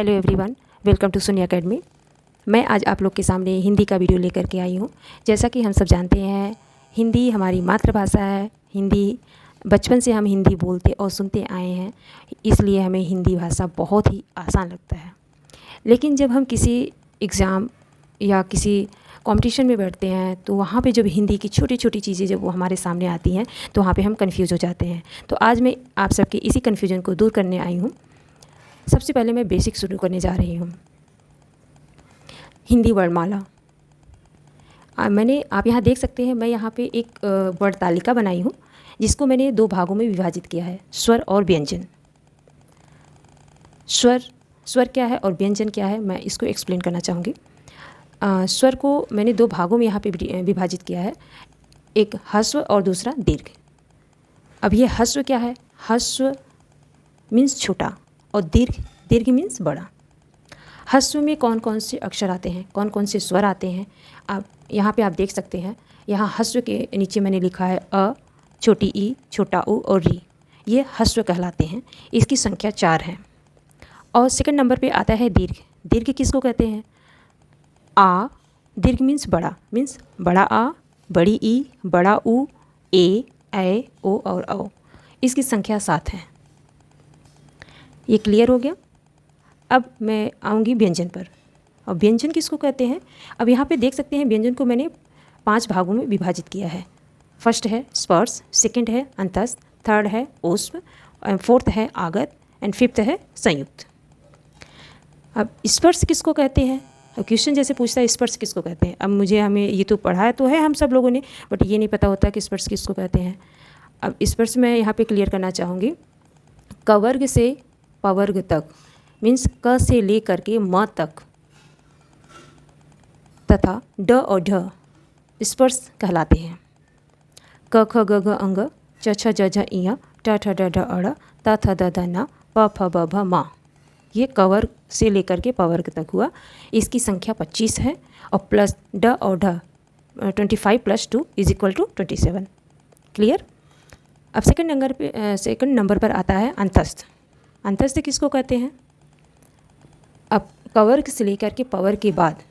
Hello everyone, welcome to सुनी academy. मैं आज आप लोग के सामने हिंदी का वीडियो लेकर के आई हूँ। जैसा कि हम सब जानते हैं, हिंदी हमारी मातृभाषा है। हिंदी बचपन से हम हिंदी बोलते और सुनते आए हैं, इसलिए हमें हिंदी भाषा बहुत ही आसान लगता है। लेकिन जब हम किसी एग्ज़ाम या किसी कंपटीशन में बैठते हैं तो वहाँ पे जब हिंदी की छोटी छोटी चीज़ें जब वो हमारे सामने आती हैं तो वहाँ पे हम कंफ्यूज हो जाते हैं। तो आज मैं आप सबके इसी कन्फ्यूजन को दूर करने आई हूँ। सबसे पहले मैं बेसिक शुरू करने जा रही हूँ। हिंदी वर्णमाला मैंने आप यहाँ देख सकते हैं, मैं यहाँ पे एक वर्ण तालिका बनाई हूँ जिसको मैंने दो भागों में विभाजित किया है, स्वर और व्यंजन। स्वर क्या है और व्यंजन क्या है, मैं इसको एक्सप्लेन करना चाहूँगी। स्वर को मैंने दो भागों में यहाँ पे विभाजित किया है, एक ह्रस्व और दूसरा दीर्घ। अब ये ह्रस्व क्या है? ह्रस्व मीन्स छोटा और दीर्घ मीन्स बड़ा। ह्रस्व में कौन कौन से अक्षर आते हैं, कौन कौन से स्वर आते हैं, आप यहाँ पे आप देख सकते हैं। यहाँ ह्रस्व के नीचे मैंने लिखा है अ, छोटी ई, छोटा ऊ और री, ये ह्रस्व कहलाते हैं। इसकी संख्या 4 है। और सेकंड नंबर पे आता है दीर्घ। दीर्घ किसको कहते हैं? आ, दीर्घ मीन्स बड़ा आ, बड़ी ई, बड़ा ऊ, ए, ओ और औ। इसकी संख्या 7 है। ये क्लियर हो गया। अब मैं आऊँगी व्यंजन पर। और व्यंजन किसको कहते हैं? अब यहाँ पे देख सकते हैं, व्यंजन को मैंने 5 भागों में विभाजित किया है। फर्स्ट है स्पर्श, सेकंड है अंतस्थ, थर्ड है ओष्म, फोर्थ है आगत एंड फिफ्थ है संयुक्त। अब स्पर्श किसको कहते हैं? अब क्वेश्चन जैसे पूछता है स्पर्श किसको कहते हैं। अब हमें ये तो पढ़ाया तो है हम सब लोगों ने, बट ये नहीं पता होता कि स्पर्श किसको कहते हैं। अब स्पर्श मैं यहाँ पे क्लियर करना चाहूँगी। कवर्ग से पवर्ग तक मीन्स क से ले करके म तक तथा ड और ढ स्पर्श कहलाते हैं। क ख ग घ अंग, च छ ज झ इय, ट ठ ड ढ अड़, त थ द ध न, प फ ब भ म। ये कवर्ग से लेकर के पवर्ग तक हुआ। इसकी संख्या 25 है और प्लस ड और ढ 25 + 2 = 27। क्लियर। अब सेकंड नंबर पर आता है अंतस्थ। अंतस्थ किसको कहते हैं? अब कवर्ग से लेकर के पवर के बाद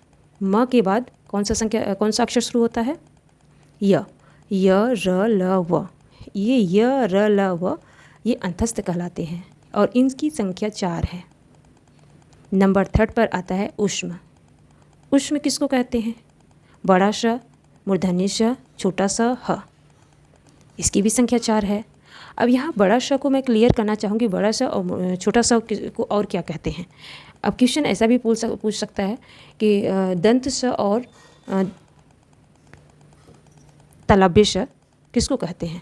म के बाद कौन सा अक्षर शुरू होता है? य, र ल व। ये य र ल व ये अंतस्थ कहलाते हैं और इनकी संख्या 4 है। नंबर 3 पर आता है ऊष्म। ऊष्म किसको कहते हैं? बड़ा श, मूर्धन्य श, छोटा स, ह। इसकी भी संख्या 4 है। अब यहाँ बड़ा श को मैं क्लियर करना चाहूँगी। बड़ा श और छोटा स को और क्या कहते हैं? अब क्वेश्चन ऐसा भी पूछ सकता है कि दंत स और तालव्य श किसको कहते हैं?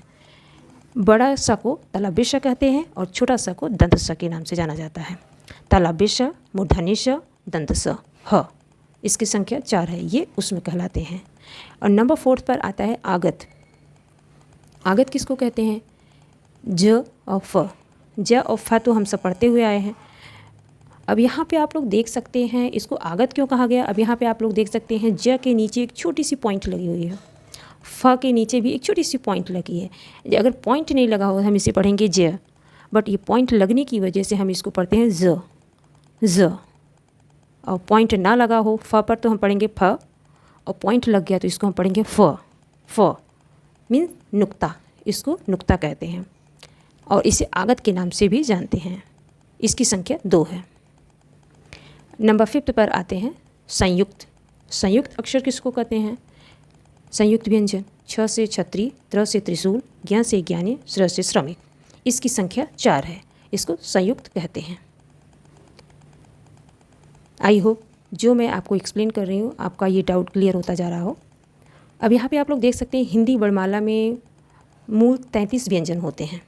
बड़ा स को तालव्य श कहते हैं और छोटा स को दंत स के नाम से जाना जाता है। तालव्य श, मूर्धन्य श, दंत स, ह। इसकी संख्या 4 है। ये उसमें कहलाते हैं। और नंबर 4 पर आता है आगत। आगत किसको कहते हैं? ज और फ। ज और फ तो हम सब पढ़ते हुए आए हैं। अब यहाँ पे आप लोग देख सकते हैं इसको आगत क्यों कहा गया। अब यहाँ पे आप लोग देख सकते हैं ज के नीचे एक छोटी सी पॉइंट लगी हुई है, फ के नीचे भी एक छोटी सी पॉइंट लगी है। अगर पॉइंट नहीं लगा हो हम इसे पढ़ेंगे ज, बट ये पॉइंट लगने की वजह से हम इसको पढ़ते हैं ज। और पॉइंट ना लगा हो फ पर तो हम पढ़ेंगे फ, और पॉइंट लग गया तो इसको हम पढ़ेंगे फ मीन्स नुक्ता। इसको नुक्ता कहते हैं और इसे आगत के नाम से भी जानते हैं। इसकी संख्या 2 है। नंबर 5 पर आते हैं संयुक्त। संयुक्त अक्षर किसको कहते हैं? संयुक्त व्यंजन। छ से छत्री, त्र से त्रिशूल, ज्ञ से ज्ञानी, श्र से श्रमिक। इसकी संख्या 4 है। इसको संयुक्त कहते हैं। आई होप जो मैं आपको एक्सप्लेन कर रही हूँ आपका ये डाउट क्लियर होता जा रहा हो। अब यहाँ पे आप लोग देख सकते हैं हिंदी वर्णमाला में मूल 33 व्यंजन होते हैं।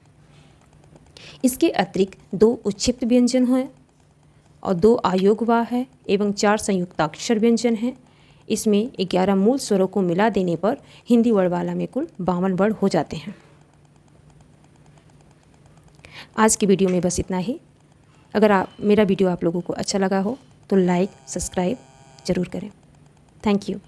इसके अतिरिक्त 2 उच्छिप्त व्यंजन हैं और 2 आयोगवाह है एवं 4 संयुक्ताक्षर व्यंजन हैं। इसमें 11 मूल स्वरों को मिला देने पर हिंदी वर्णमाला में कुल 52 वर्ण हो जाते हैं। आज की वीडियो में बस इतना ही। अगर मेरा वीडियो आप लोगों को अच्छा लगा हो तो लाइक सब्सक्राइब ज़रूर करें। Thank you.